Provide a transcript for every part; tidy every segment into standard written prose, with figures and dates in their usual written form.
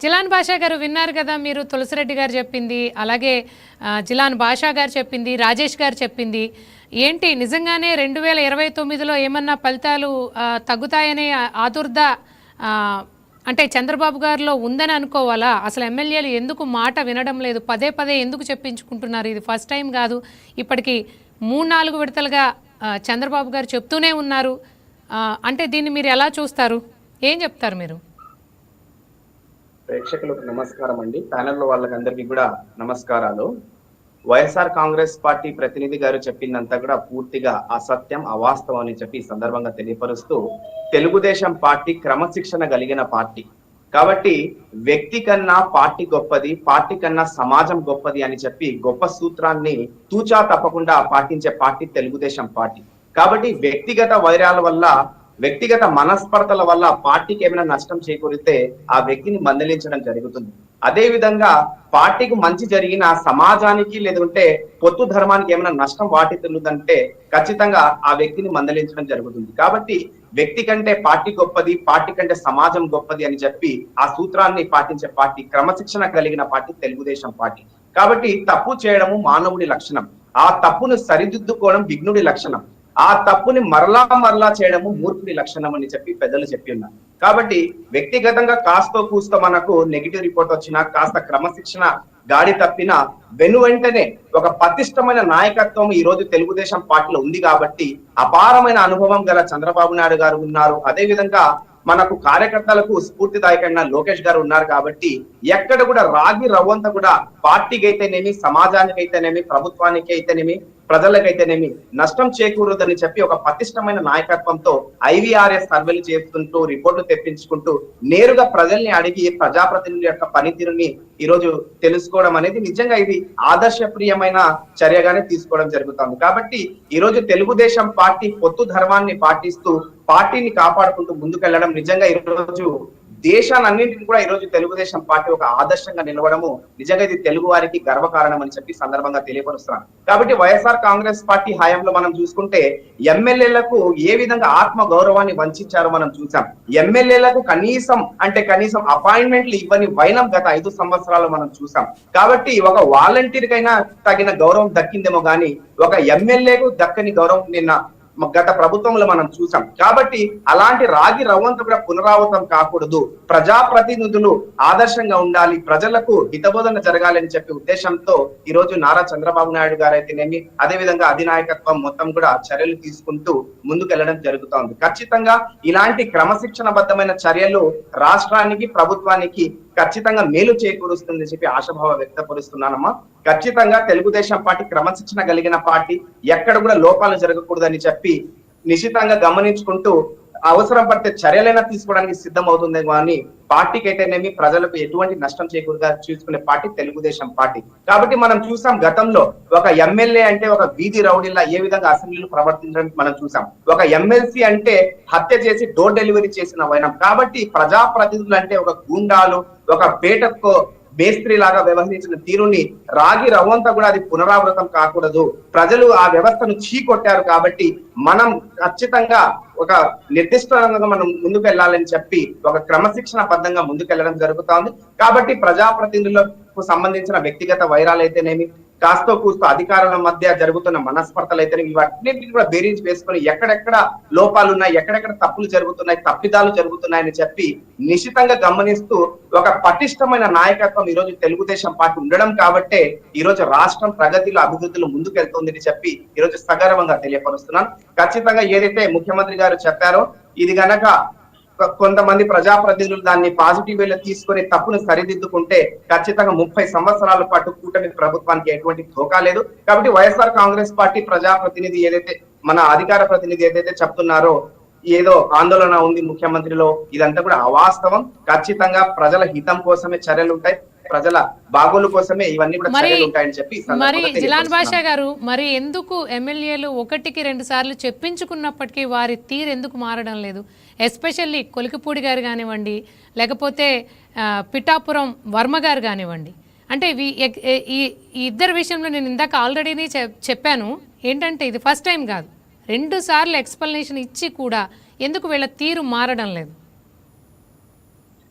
జిలాన్ బాషా గారు విన్నారు కదా మీరు, తులసిరెడ్డి గారు చెప్పింది, అలాగే జిలాన్ బాషా గారు చెప్పింది, రాజేష్ గారు చెప్పింది. ఏంటి నిజంగానే 2029లో ఏమన్నా ఫలితాలు తగ్గుతాయనే ఆదుర్ద అంటే చంద్రబాబు గారిలో ఉందని అనుకోవాలా? అసలు ఎమ్మెల్యేలు ఎందుకు మాట వినడం లేదు, పదే పదే ఎందుకు చెప్పించుకుంటున్నారు? ఇది ఫస్ట్ టైం కాదు, ఇప్పటికి 3-4 విడతలుగా చంద్రబాబు గారు చెప్తూనే ఉన్నారు. అంటే దీన్ని మీరు ఎలా చూస్తారు, ఏం చెప్తారు మీరు? ప్రేక్షకులకు నమస్కారం అండి. ప్యానెల్లో వాళ్ళకందరికీ కూడా నమస్కారాలు. వైఎస్ఆర్ కాంగ్రెస్ పార్టీ ప్రతినిధి గారు చెప్పిందంతా కూడా పూర్తిగా అసత్యం, అవాస్తవం అని చెప్పి ఈ సందర్భంగా తెలియపరుస్తూ, తెలుగుదేశం పార్టీ క్రమశిక్షణ కలిగిన పార్టీ కాబట్టి వ్యక్తి కన్నా పార్టీ గొప్పది, పార్టీ కన్నా సమాజం గొప్పది అని చెప్పి గొప్ప సూత్రాన్ని తూచా తప్పకుండా పాటించే పార్టీ తెలుగుదేశం పార్టీ. కాబట్టి వ్యక్తిగత వైరాల వల్ల, వ్యక్తిగత మనస్పర్ధల వల్ల పార్టీకి ఏమైనా నష్టం చేకూరితే ఆ వ్యక్తిని మందలించడం జరుగుతుంది. అదే విధంగా పార్టీకి మంచి జరిగిన సమాజానికి లేదంటే పొత్తు ధర్మానికి ఏమైనా నష్టం వాటిల్లుదంటే ఖచ్చితంగా ఆ వ్యక్తిని మందలించడం జరుగుతుంది. కాబట్టి వ్యక్తి కంటే పార్టీ గొప్పది, పార్టీ కంటే సమాజం గొప్పది అని చెప్పి ఆ సూత్రాన్ని పాటించే పార్టీ, క్రమశిక్షణ కలిగిన పార్టీ తెలుగుదేశం పార్టీ. కాబట్టి తప్పు చేయడము మానవుడి లక్షణం, ఆ తప్పును సరిదిద్దుకోవడం విఘ్నుడి లక్షణం, ఆ తప్పుని మరలా చేయడము మూర్ఖుడి లక్షణం అని చెప్పి పెద్దలు చెప్పి ఉన్నారు. కాబట్టి వ్యక్తిగతంగా కాస్తో కూస్తో మనకు నెగిటివ్ రిపోర్ట్ వచ్చినా, కాస్త క్రమశిక్షణ గాడి తప్పిన వెంటనే ఒక పటిష్టమైన నాయకత్వం ఈ రోజు తెలుగుదేశం పార్టీలో ఉంది. కాబట్టి అపారమైన అనుభవం గల చంద్రబాబు నాయుడు గారు ఉన్నారు. అదే విధంగా మనకు కార్యకర్తలకు స్ఫూర్తిదాయకంగా లోకేష్ గారు ఉన్నారు. కాబట్టి ఎక్కడ కూడా రాగి రవ్వంత కూడా పార్టీకి అయితేనేమి, సమాజానికి అయితేనేమి, ప్రభుత్వానికి అయితేనేమి, ప్రజలకైతేనేమి నష్టం చేకూరదని చెప్పి ఒక పటిష్టమైన నాయకత్వంతో IVRS సర్వేలు చేస్తుంటూ, రిపోర్టులు తెప్పించుకుంటూ, నేరుగా ప్రజల్ని అడిగి ప్రజాప్రతినిధుల యొక్క పనితీరుని ఈ రోజు తెలుసుకోవడం అనేది నిజంగా ఇది ఆదర్శప్రియమైన చర్యగానే తీసుకోవడం జరుగుతుంది. కాబట్టి ఈ రోజు తెలుగుదేశం పార్టీ పొత్తు ధర్మాన్ని పాటిస్తూ పార్టీని కాపాడుకుంటూ ముందుకెళ్లడం నిజంగా ఈ రోజు దేశాలన్నింటినీ కూడా ఈ రోజు తెలుగుదేశం పార్టీ ఒక ఆదర్శంగా నిలవడము నిజంగా ఇది తెలుగు వారికి గర్వకారణం అని చెప్పి సందర్భంగా తెలియపరుస్తున్నాను. కాబట్టి వైఎస్ఆర్ కాంగ్రెస్ పార్టీ హయాంలో మనం చూసుకుంటే ఎమ్మెల్యేలకు ఏ విధంగా ఆత్మ గౌరవాన్ని వంచారో మనం చూసాం. ఎమ్మెల్యేలకు కనీసం అపాయింట్మెంట్లు ఇవ్వని వైనం గత 5 సంవత్సరాలు మనం చూసాం. కాబట్టి ఒక వాలంటీర్ కైనా తగిన గౌరవం దక్కిందేమో గానీ ఒక ఎమ్మెల్యేకు దక్కని గౌరవం నిన్న గత ప్రభుత్వంలో మనం చూసాం. కాబట్టి అలాంటి రాగి రవ్వంతా కూడా పునరావృతం కాకూడదు, ప్రజాప్రతినిధులు ఆదర్శంగా ఉండాలి, ప్రజలకు హితబోధన జరగాలని చెప్పే ఉద్దేశంతో ఈ రోజు నారా చంద్రబాబు నాయుడు గారు అయితేనేమి, అదే విధంగా అధినాయకత్వం మొత్తం కూడా చర్యలు తీసుకుంటూ ముందుకెళ్లడం జరుగుతోంది. ఖచ్చితంగా ఇలాంటి క్రమశిక్షణబద్ధమైన చర్యలు రాష్ట్రానికి, ప్రభుత్వానికి ఖచ్చితంగా మేలు చేకూరుస్తుందని చెప్పి ఆశాభావం వ్యక్తపరుస్తున్నానమ్మా. ఖచ్చితంగా తెలుగుదేశం పార్టీ క్రమశిక్షణ కలిగిన పార్టీ, ఎక్కడ కూడా లోపాలు జరగకూడదని చెప్పి నిశితంగా గమనించుకుంటూ అవసరం పడితే చర్యలైనా తీసుకోవడానికి సిద్ధం అవుతుంది. కానీ పార్టీకి అయితేనేమి, ప్రజలకు ఎటువంటి నష్టం చేకూరుగా చూసుకునే పార్టీ తెలుగుదేశం పార్టీ. కాబట్టి మనం చూసాం గతంలో ఒక ఎమ్మెల్యే అంటే ఒక వీధి రౌడీలా ఏ విధంగా అసెంబ్లీలో ప్రవర్తించడానికి మనం చూసాం. ఒక ఎమ్మెల్సీ అంటే హత్య చేసి డోర్ డెలివరీ చేసిన వైనం. కాబట్టి ప్రజాప్రతినిధులు అంటే ఒక గూండాలు, ఒక పేటకు మేస్త్రి లాగా వ్యవహరించిన తీరుని రాగి రవ్వంతా కూడా అది పునరావృతం కాకూడదు. ప్రజలు ఆ వ్యవస్థను చీకొట్టారు. కాబట్టి మనం ఖచ్చితంగా ఒక నిర్దిష్టంగా మనం ముందుకు వెళ్ళాలని చెప్పి ఒక క్రమశిక్షణ బద్ధంగా ముందుకెళ్లడం జరుగుతోంది. కాబట్టి ప్రజాప్రతినిధులకు సంబంధించిన వ్యక్తిగత వైరాలు అయితేనేమి, కాస్తో కూస్తో అధికారుల మధ్య జరుగుతున్న మనస్పర్ధలు అయితే ఇవన్నింటినీ కూడా బేరీజ్ వేసుకొని ఎక్కడెక్కడ లోపాలు ఉన్నాయి, ఎక్కడెక్కడ తప్పులు జరుగుతున్నాయి, తప్పిదాలు జరుగుతున్నాయని చెప్పి నిశితంగా గమనిస్తూ ఒక పటిష్టమైన నాయకత్వం ఈ రోజు తెలుగుదేశం పార్టీ ఉండడం కాబట్టే ఈ రోజు రాష్ట్రం ప్రగతిలో, అభివృద్ధిలో ముందుకెళ్తుందని చెప్పి ఈ రోజు సగర్వంగా తెలియపరుస్తున్నాను. ఖచ్చితంగా ఏదైతే ముఖ్యమంత్రి గారు చెప్పారో ఇది గనక కొంతమంది ప్రజాప్రతినిధులు దాన్ని పాజిటివ్ వేలో తీసుకొని తప్పును సరిదిద్దుకుంటే ఖచ్చితంగా 30 సంవత్సరాల పాటు కూటమి ప్రభుత్వానికి ఎటువంటి ధోకా లేదు. కాబట్టి వైఎస్ఆర్ కాంగ్రెస్ పార్టీ ప్రజాప్రతినిధి ఏదైతే, మన అధికార ప్రతినిధి ఏదైతే చెప్తున్నారో ఏదో ఆందోళన ఉంది ముఖ్యమంత్రిలో, ఇదంతా కూడా అవాస్తవం. ఖచ్చితంగా ప్రజల హితం కోసమే చర్యలు ఉంటాయి, ప్రజల బాగోలు కోసమే ఇవన్నీ కూడా చర్యలు ఉంటాయని చెప్పి. మరి జిలాన్ బాషా గారు, మరి ఎందుకు ఎమ్మెల్యేలు 1-2 సార్లు చెప్పించుకున్నప్పటికీ వారి తీరు ఎందుకు మారడం లేదు? ఎస్పెషల్లీ కొలికిపూడి గారు కానివ్వండి, లేకపోతే పిఠాపురం వర్మ గారు కానివ్వండి. అంటే ఈ ఇద్దరు విషయంలో నేను ఇందాక ఆల్రెడీనే చెప్పాను ఏంటంటే ఇది ఫస్ట్ టైం కాదు, 2 సార్లు ఎక్స్ప్లెనేషన్ ఇచ్చి కూడా ఎందుకు వీళ్ళ తీరు మారడం లేదు?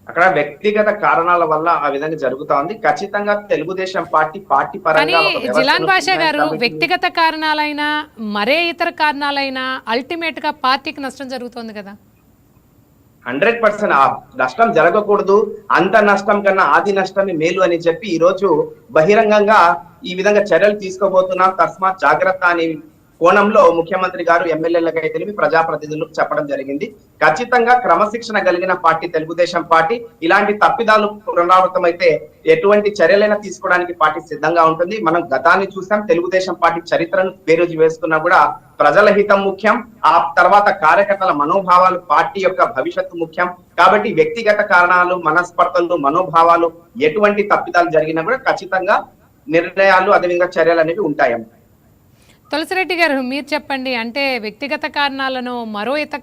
అక్కడ వ్యక్తిగత కారణాల వల్ల ఆ విధంగా జరుగుతా ఉంది. ఖచ్చితంగా తెలుగుదేశం పార్టీ కానీ పరంగా ఒక జిలాన్ వ్యవస్థను బాషా గారు కమిటీ వ్యక్తిగత కారణాలైనా మరే ఇతర కారణాలైనా అల్టిమేట్ గా పార్టీకి నష్టం జరుగుతోంది కదా. 100% ఆ నష్టం జరగకూడదు, అంత నష్టం కన్నా ఆది నష్టమే మేలు అని చెప్పి ఈ రోజు బహిరంగంగా ఈ విధంగా చర్యలు తీసుకోబోతున్నాం, తస్మాత్ జాగ్రత్త అని కోణంలో ముఖ్యమంత్రి గారు ఎమ్మెల్యేలకు అయితే ప్రజాప్రతినిధులకు చెప్పడం జరిగింది. ఖచ్చితంగా క్రమశిక్షణ కలిగిన పార్టీ తెలుగుదేశం పార్టీ. ఇలాంటి తప్పిదాలు పునరావృతం అయితే ఎటువంటి చర్యలైనా తీసుకోవడానికి పార్టీ సిద్ధంగా ఉంటుంది. మనం గతాన్ని చూసాం, తెలుగుదేశం పార్టీ చరిత్రను బేరుజు వేసుకున్నా కూడా ప్రజల హితం ముఖ్యం, ఆ తర్వాత కార్యకర్తల మనోభావాలు, పార్టీ యొక్క భవిష్యత్తు ముఖ్యం. కాబట్టి వ్యక్తిగత కారణాలు, మనస్పర్ధలు, మనోభావాలు ఎటువంటి తప్పిదాలు జరిగినా కూడా ఖచ్చితంగా నిర్ణయాలు అదేవిధంగా చర్యలు అనేవి ఉంటాయి. తులసిరెడ్డి గారు మీరు చెప్పండి, అంటే వ్యక్తిగత కారణాలను మరో ఇతర